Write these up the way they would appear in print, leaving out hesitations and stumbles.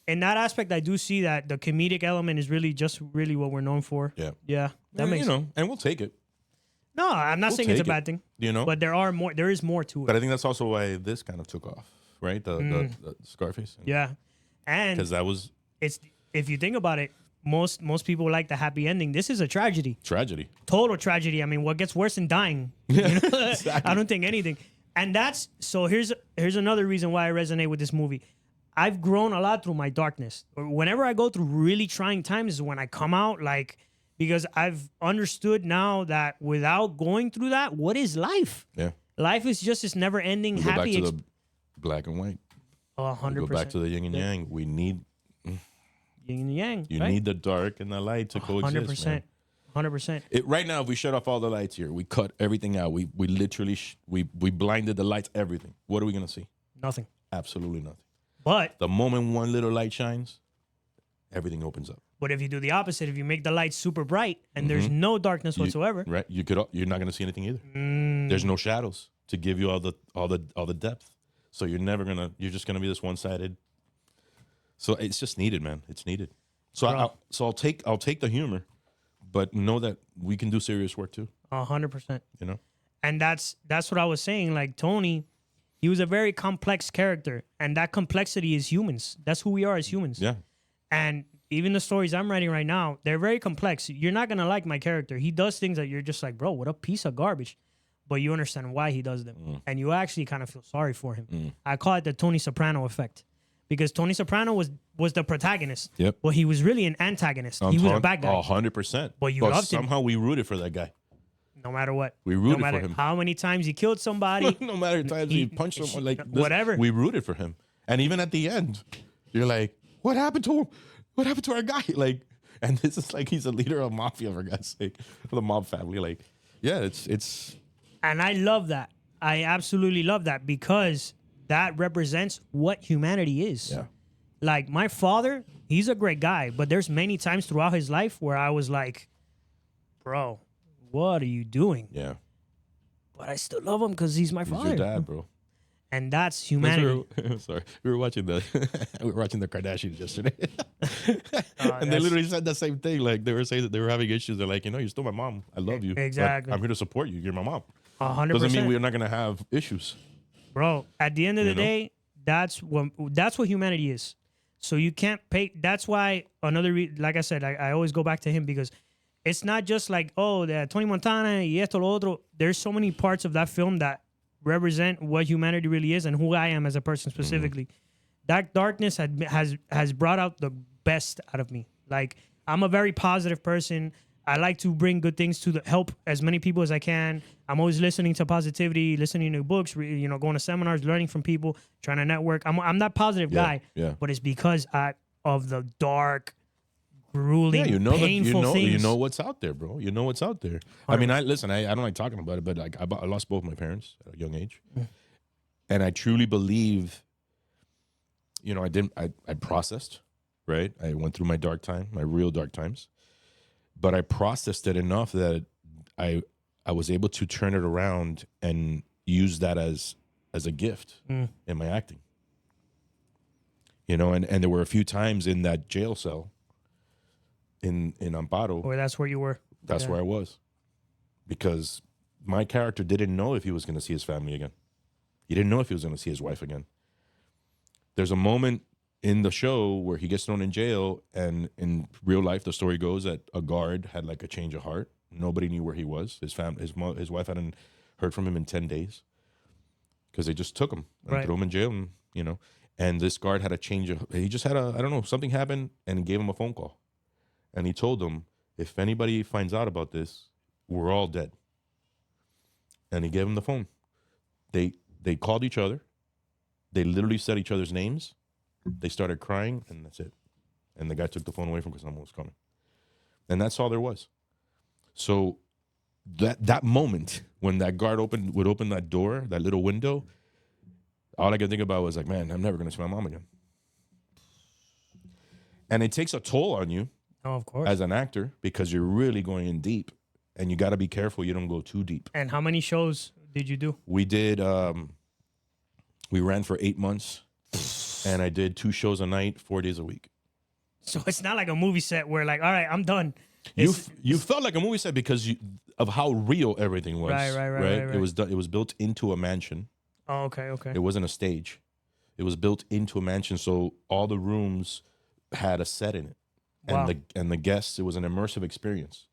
in that aspect, I do see that the comedic element is really what we're known for. Yeah. Yeah. That makes and we'll take it. No, I'm not saying it's a bad thing. But there is more to it. But I think that's also why this kind of took off, right? The Scarface. Yeah. And because that was if you think about it, most people like the happy ending. This is a tragedy. Total tragedy. I mean, what gets worse than dying? Exactly. I don't think anything. And here's another reason why I resonate with this movie. I've grown a lot through my darkness. Whenever I go through really trying times is when I come out, because I've understood now that without going through that, what is life? Yeah. Life is just this never-ending happy. Go back to the black and white. 100%. Go back to the yin and yang. We need yin and yang. You need the dark and the light to coexist. 100%. 100%. Right now, if we shut off all the lights here, we cut everything out. We literally we blinded the lights. Everything. What are we gonna see? Nothing. Absolutely nothing. But the moment one little light shines, everything opens up. But if you do the opposite, if you make the lights super bright and there's no darkness whatsoever, right? You're not gonna see anything either. There's no shadows to give you all the depth. So you're just gonna be this one-sided. So it's just needed, man. It's needed. So I'll take the humor, but know that we can do serious work too. 100%. And that's what I was saying. Like Tony, he was a very complex character, and that complexity is humans. That's who we are as humans. Yeah. And even the stories I'm writing right now, they're very complex. You're not gonna like my character. He does things that you're just like, bro, what a piece of garbage. But you understand why he does them, and you actually kind of feel sorry for him. I call it the Tony Soprano effect, because Tony Soprano was the protagonist. Yep. Well, he was really an antagonist. He was a bad guy. 100%. But you loved him. Somehow we rooted for that guy. No matter what. We rooted for him. No matter how many times he killed somebody. No matter how times he punched someone. Whatever. We rooted for him. And even at the end, you're like, what happened to him? What happened to our guy? And this is he's a leader of mafia, for God's sake. For the mob family. It's... And I love that. I absolutely love that, because that represents what humanity is. Yeah. Like my father, he's a great guy, but there's many times throughout his life where I was like, bro, what are you doing? Yeah. But I still love him because he's my father. He's your dad, bro. And that's humanity. Sorry, we were watching the Kardashians yesterday, and they literally said the same thing. Like they were saying that they were having issues. They're like, you're still my mom. I love you. Exactly. I'm here to support you. You're my mom. 100%. Doesn't mean we're not gonna have issues, bro. At the end of the day, that's what humanity is. So you can't pay. That's why like I said, I always go back to him, because it's not just like, the Tony Montana y esto lo otro. There's so many parts of that film that represent what humanity really is and who I am as a person specifically. That darkness has brought out the best out of me. Like, I'm a very positive person. I like to bring good things to help as many people as I can. I'm always listening to positivity, listening to books, going to seminars, learning from people, trying to network. I'm that positive guy, but it's because of the dark, grueling, painful things. You know what's out there, bro. You know what's out there. I mean, I don't like talking about it, but I lost both my parents at a young age, and I truly believe. I processed, right? I went through my dark time, my real dark times, but I processed it enough that I was able to turn it around and use that as a gift in my acting. And there were a few times in that jail cell in Amparo. Or that's where you were. That's where I was. Because my character didn't know if he was going to see his family again. He didn't know if he was going to see his wife again. There's a moment in the show where he gets thrown in jail, and in real life, the story goes that a guard had a change of heart. Nobody knew where he was. His wife hadn't heard from him in 10 days because they just took him and threw him in jail, and this guard had a change of, he just had I don't know, something happened, and he gave him a phone call. And he told them, if anybody finds out about this, we're all dead. And he gave him the phone. They called each other. They literally said each other's names. They started crying, and that's it. And the guy took the phone away from him because someone was coming. And that's all there was. So that moment when that guard would open that door, that little window, all I could think about was like, man, I'm never going to see my mom again. And it takes a toll on you. Oh, of course. As an actor, because you're really going in deep, and you got to be careful you don't go too deep. And how many shows did you do? We did, we ran for 8 months. and I did 2 shows a night, 4 days a week. So it's not like a movie set where like, all right, I'm done. You felt like a movie set because of how real everything was. Right. It was built into a mansion. Oh, okay. It wasn't a stage. It was built into a mansion, so all the rooms had a set in it, Wow. and the guests. It was an immersive experience.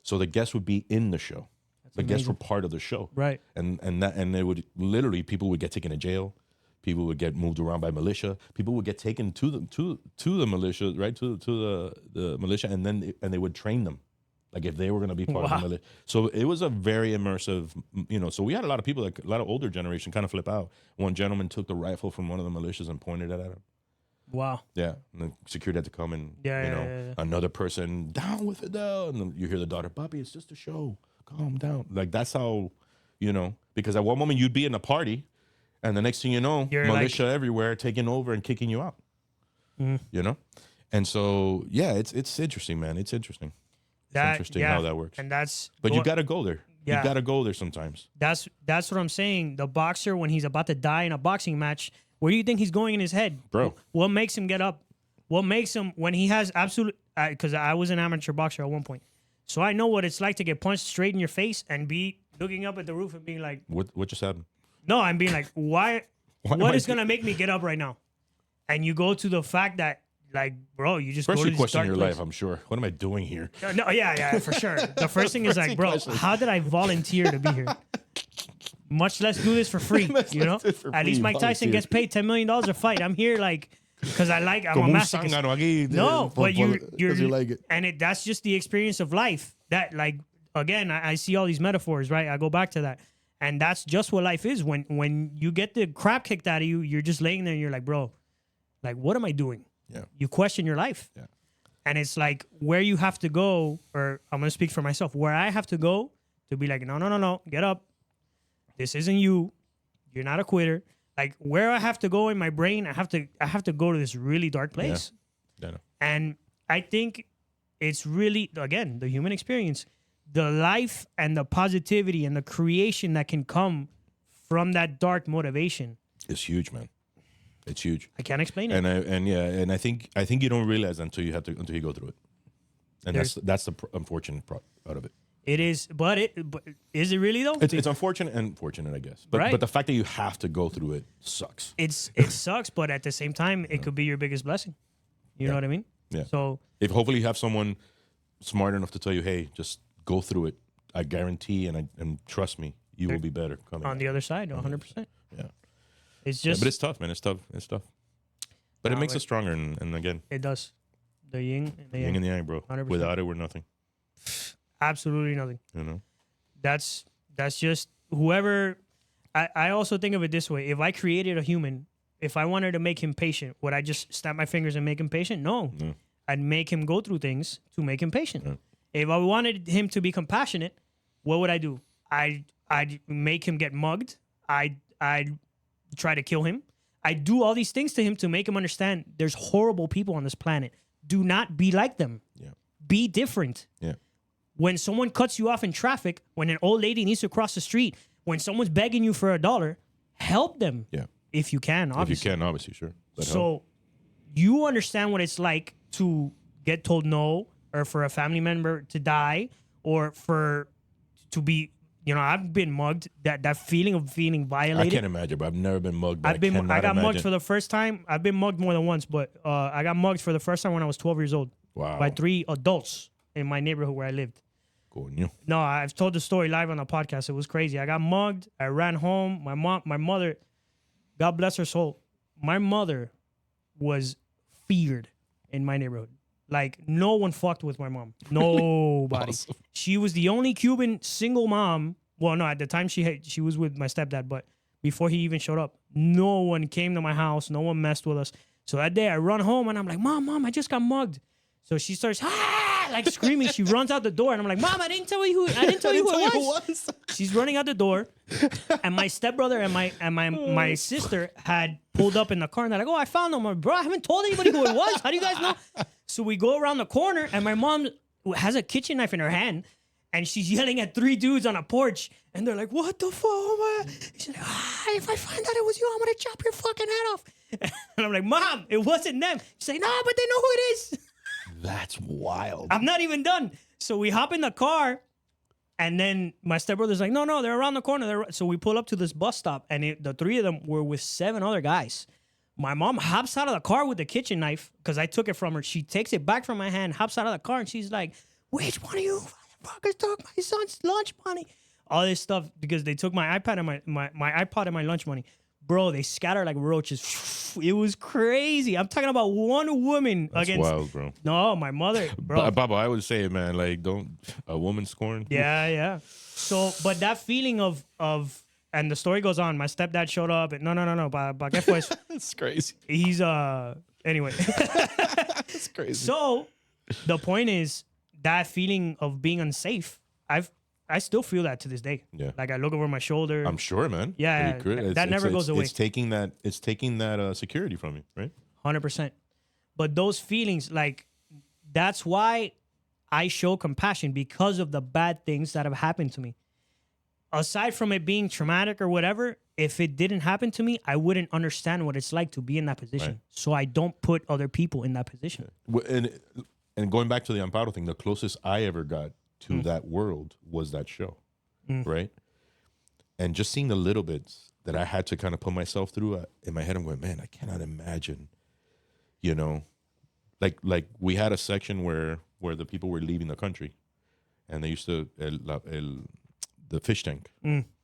So the guests would be in the show. The guests were part of the show, Right. And they would literally, people would get taken to jail. People would get moved around by militia. People would get taken to the militia, right? To the militia, and then they would train them, like if they were going to be part of the militia. So it was a very immersive, So we had a lot of people, like a lot of older generation, kind of flip out. One gentleman took the rifle from one of the militias and pointed it at him. Wow. Yeah, and the security had to come and Yeah. another person down with it though, and then you hear the daughter, "Papi, it's just a show. Calm down." Like that's how, because at one moment you'd be in a party. And the next thing you know, You're militia everywhere taking over and kicking you out. And so it's interesting, man. It's interesting. It's interesting how that works. And but you got to go there. Yeah. You got to go there sometimes. That's what I'm saying. The boxer, when he's about to die in a boxing match, where do you think he's going in his head, bro? What makes him get up? What makes him when he has absolute? Because I was an amateur boxer at one point, so I know what it's like to get punched straight in your face and be looking up at the roof and being like, "What just happened?" No, I'm being like, what is going to make me get up right now? And you go to the fact that, like, bro, you just first go to you question your place. life, I'm sure. What am I doing here? No, yeah, for sure. The first thing is like, bro, how did I volunteer to be here? Much less do this for free, At least Mike Tyson gets paid $10 million a fight. I'm here, like, because I'm a masochist. No, but you're like it. And that's just the experience of life. That, like, again, I see all these metaphors, right? I go back to that. And that's just what life is. When you get the crap kicked out of you, you're just laying there and you're like, bro, like, what am I doing? Yeah. You question your life. Yeah. And it's like where you have to go, or I'm going to speak for myself, where I have to go to be like, no, get up. This isn't you. You're not a quitter. Like where I have to go in my brain, I have to go to this really dark place. Yeah. And I think it's really, again, the human experience. The life and the positivity and the creation that can come from that dark motivation. It's huge, man. It's huge. I can't explain it. And I think you don't realize until you go through it. And that's the unfortunate part out of it. It is, but is it really though? It's unfortunate and fortunate, I guess. But right. But the fact that you have to go through it sucks. It sucks, but at the same time, it could be your biggest blessing. You know what I mean? Yeah. So if hopefully you have someone smart enough to tell you, hey, just go through it. I guarantee and trust me, you will be better coming on the other side, 100%. Yeah. It's just, but it's tough, man. It's tough. But it makes us stronger, and again, it does. The yin and the yang. Yin and the yang, bro. 100%. Without it, we're nothing. Absolutely nothing. That's just whoever. I also think of it this way: if I created a human, if I wanted to make him patient, would I just snap my fingers and make him patient? No. I'd make him go through things to make him patient. Yeah. If I wanted him to be compassionate, what would I do? I'd make him get mugged. I'd try to kill him. I do all these things to him to make him understand there's horrible people on this planet. Do not be like them. Yeah. Be different. Yeah. When someone cuts you off in traffic, when an old lady needs to cross the street, when someone's begging you for $1, help them. Yeah. If you can, obviously. If you can, obviously, sure. So you understand what it's like to get told no, or for a family member to die, or to be, I've been mugged. That feeling of feeling violated. I can't imagine, but I've never been mugged. I got mugged for the first time. I've been mugged more than once, but I got mugged for the first time when I was 12 years old. Wow. By 3 adults in my neighborhood where I lived. Coño. No, I've told the story live on the podcast. It was crazy. I got mugged. I ran home. My mother, God bless her soul, my mother was feared in my neighborhood. Like, no one fucked with my mom. Nobody. Awesome. She was the only Cuban single mom. Well, no, at the time she was with my stepdad, but before he even showed up, no one came to my house. No one messed with us. So that day I run home and I'm like, Mom, I just got mugged. So she starts like screaming. She runs out the door and I'm like, Mom, I didn't tell you who it was. She's running out the door, and my stepbrother and my sister had pulled up in the car and they're like, I found him. I'm like, bro, I haven't told anybody who it was. How do you guys know? So we go around the corner and my mom has a kitchen knife in her hand, and she's yelling at 3 dudes on a porch, and they're like, "What the fuck?" She's like, "If I find out it was you, I'm gonna chop your fucking head off." And I'm like, "Mom, it wasn't them." She's like, "No, but they know who it is." That's wild. I'm not even done. So we hop in the car, and then my stepbrother's like, "No, they're around the corner." So we pull up to this bus stop, and the 3 of them were with 7 other guys. My mom hops out of the car with the kitchen knife because I took it from her. She takes it back from my hand, hops out of the car, and she's like, "Which one of you motherfuckers took my son's lunch money?" All this stuff because they took my iPad and my iPod and my lunch money. Bro, they scattered like roaches. It was crazy. I'm talking about one woman That's against. wild, bro. No, my mother, bro. Baba, I would say, man, like, don't a woman scorn. Yeah. So, but that feeling of, and the story goes on. My stepdad showed up, and no. Pa qué fue eso? That's crazy. He's anyway. That's crazy. So, the point is that feeling of being unsafe. I still feel that to this day. Yeah. Like I look over my shoulder. I'm sure, man. Yeah, that never goes away. It's taking that security from you, right? 100%. But those feelings, like, that's why I show compassion because of the bad things that have happened to me. Aside from it being traumatic or whatever, if it didn't happen to me, I wouldn't understand what it's like to be in that position. Right. So I don't put other people in that position. And going back to the Amparo thing, the closest I ever got to that world was that show, right? And just seeing the little bits that I had to kind of put myself through in my head, I'm going, man, I cannot imagine, you know, like we had a section where the people were leaving the country, and they used to the fish tank,